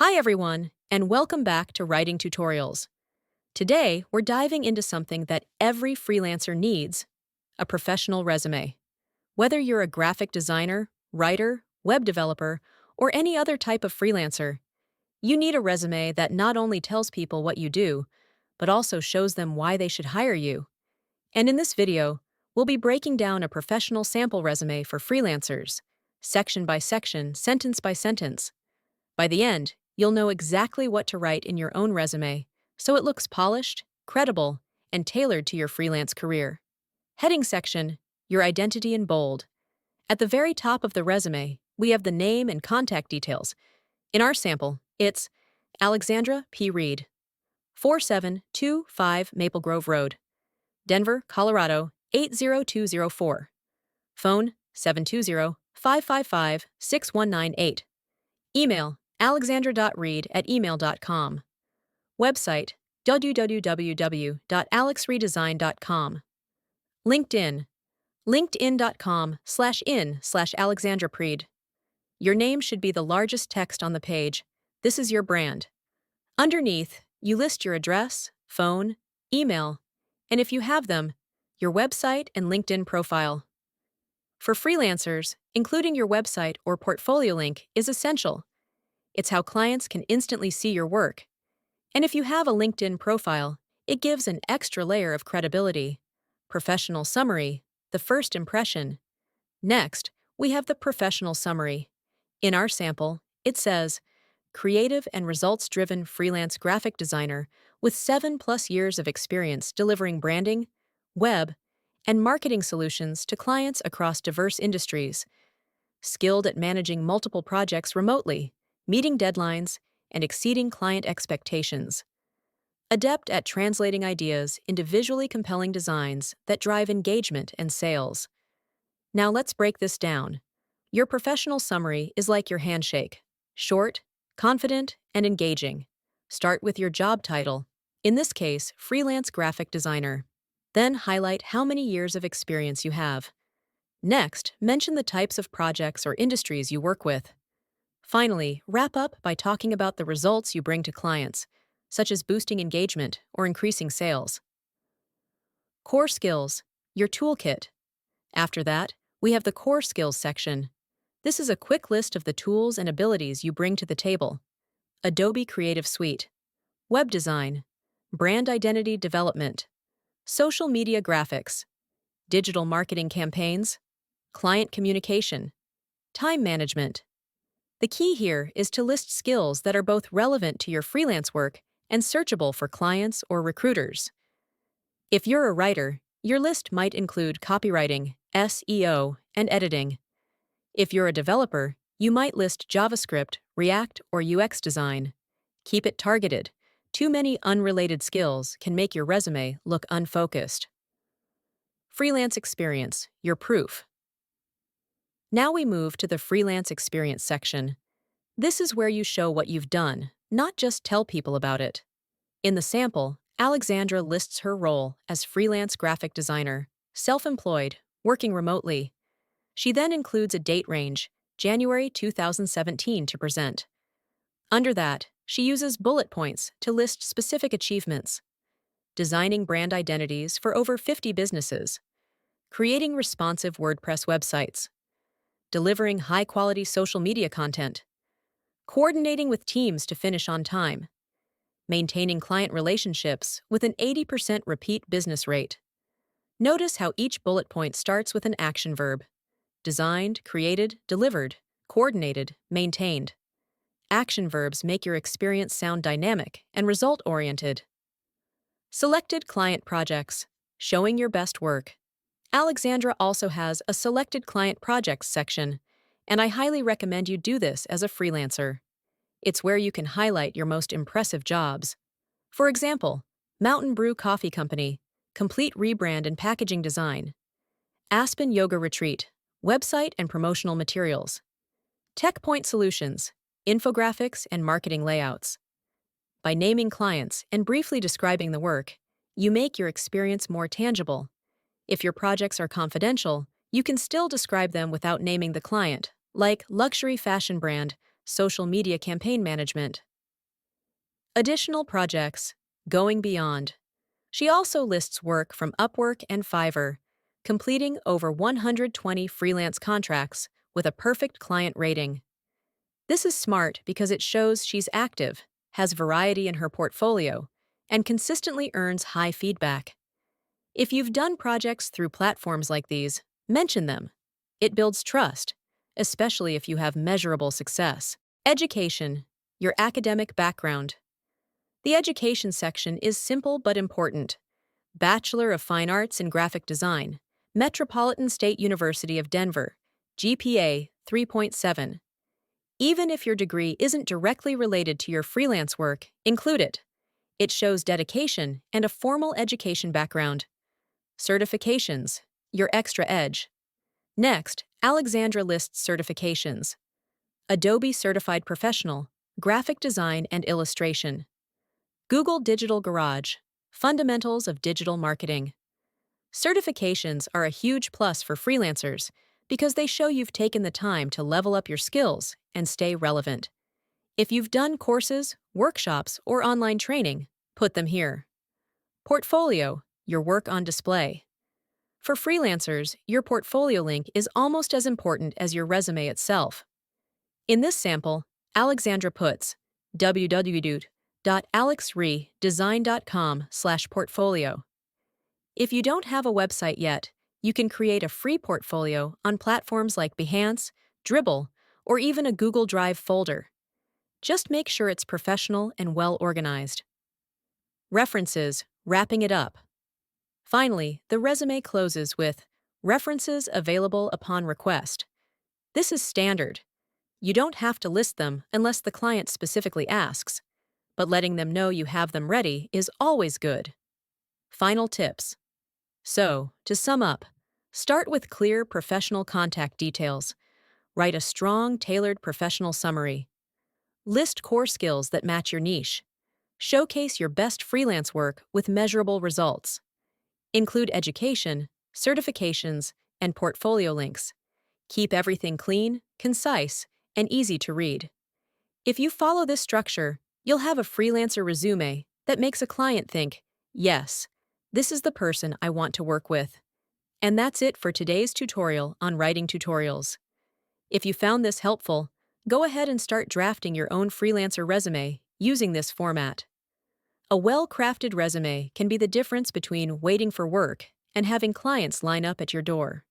Hi everyone, and welcome back to Writing Tutorials. Today, we're diving into something that every freelancer needs, a professional resume. Whether you're a graphic designer, writer, web developer, or any other type of freelancer, you need a resume that not only tells people what you do, but also shows them why they should hire you. And in this video, we'll be breaking down a professional sample resume for freelancers, section by section, sentence by sentence. By the end, you'll know exactly what to write in your own resume, so it looks polished, credible, and tailored to your freelance career. Heading section, your identity in bold. At the very top of the resume, we have the name and contact details. In our sample, it's Alexandra P. Reed, 4725 Maple Grove Road, Denver, Colorado 80204. Phone 720-555-6198. Email alexandra.reed@email.com. Website www.alexredesign.com. LinkedIn linkedin.com/in/alexandrapreed. Your name should be the largest text on the page. This is your brand. Underneath, you list your address, phone, email, and if you have them, your website and LinkedIn profile. For freelancers, including your website or portfolio link is essential. It's how clients can instantly see your work. And if you have a LinkedIn profile, it gives an extra layer of credibility. Professional summary, the first impression. Next, we have the professional summary. In our sample, it says, creative and results-driven freelance graphic designer with 7+ years of experience delivering branding, web, and marketing solutions to clients across diverse industries. Skilled at managing multiple projects remotely, meeting deadlines, and exceeding client expectations. Adept at translating ideas into visually compelling designs that drive engagement and sales. Now let's break this down. Your professional summary is like your handshake. Short, confident, and engaging. Start with your job title, in this case, freelance graphic designer. Then highlight how many years of experience you have. Next, mention the types of projects or industries you work with. Finally, wrap up by talking about the results you bring to clients, such as boosting engagement or increasing sales. Core skills, your toolkit. After that, we have the core skills section. This is a quick list of the tools and abilities you bring to the table. Adobe Creative Suite, web design, brand identity development, social media graphics, digital marketing campaigns, client communication, time management. The key here is to list skills that are both relevant to your freelance work and searchable for clients or recruiters. If you're a writer, your list might include copywriting, SEO, and editing. If you're a developer, you might list JavaScript, React, or UX design. Keep it targeted. Too many unrelated skills can make your resume look unfocused. Freelance experience, your proof. Now we move to the freelance experience section. This is where you show what you've done, not just tell people about it. In the sample, Alexandra lists her role as freelance graphic designer, self-employed, working remotely. She then includes a date range, January 2017, to present. Under that, she uses bullet points to list specific achievements. Designing brand identities for over 50 businesses. Creating responsive WordPress websites. Delivering high-quality social media content. Coordinating with teams to finish on time. Maintaining client relationships with an 80% repeat business rate. Notice how each bullet point starts with an action verb. Designed, created, delivered, coordinated, maintained. Action verbs make your experience sound dynamic and result-oriented. Selected client projects, showing your best work. Alexandra also has a selected client projects section, and I highly recommend you do this as a freelancer. It's where you can highlight your most impressive jobs. For example, Mountain Brew Coffee Company, complete rebrand and packaging design. Aspen Yoga Retreat, website and promotional materials. TechPoint Solutions, infographics and marketing layouts. By naming clients and briefly describing the work, you make your experience more tangible. If your projects are confidential, you can still describe them without naming the client, like luxury fashion brand, social media campaign management. Additional projects, going beyond. She also lists work from Upwork and Fiverr, completing over 120 freelance contracts with a perfect client rating. This is smart because it shows she's active, has variety in her portfolio, and consistently earns high feedback. If you've done projects through platforms like these, mention them. It builds trust, especially if you have measurable success. Education, your academic background. The education section is simple but important. Bachelor of Fine Arts in Graphic Design, Metropolitan State University of Denver, GPA 3.7. Even if your degree isn't directly related to your freelance work, include it. It shows dedication and a formal education background. Certifications, your extra edge. Next, Alexandra lists certifications. Adobe Certified Professional, Graphic Design and Illustration. Google Digital Garage, Fundamentals of Digital Marketing. Certifications are a huge plus for freelancers because they show you've taken the time to level up your skills and stay relevant. If you've done courses, workshops, or online training, put them here. Portfolio, your work on display. For freelancers, your portfolio link is almost as important as your resume itself. In this sample, Alexandra puts www.alexredesign.com/portfolio. If you don't have a website yet, you can create a free portfolio on platforms like Behance, Dribbble, or even a Google Drive folder. Just make sure it's professional and well organized. References, wrapping it up. Finally, the resume closes with references available upon request. This is standard. You don't have to list them unless the client specifically asks, but letting them know you have them ready is always good. Final tips. So, to sum up, start with clear professional contact details. Write a strong, tailored professional summary. List core skills that match your niche. Showcase your best freelance work with measurable results. Include education, certifications, and portfolio links. Keep everything clean, concise, and easy to read. If you follow this structure, you'll have a freelancer resume that makes a client think, yes, this is the person I want to work with. And that's it for today's tutorial on writing tutorials. If you found this helpful, go ahead and start drafting your own freelancer resume using this format. A well-crafted resume can be the difference between waiting for work and having clients line up at your door.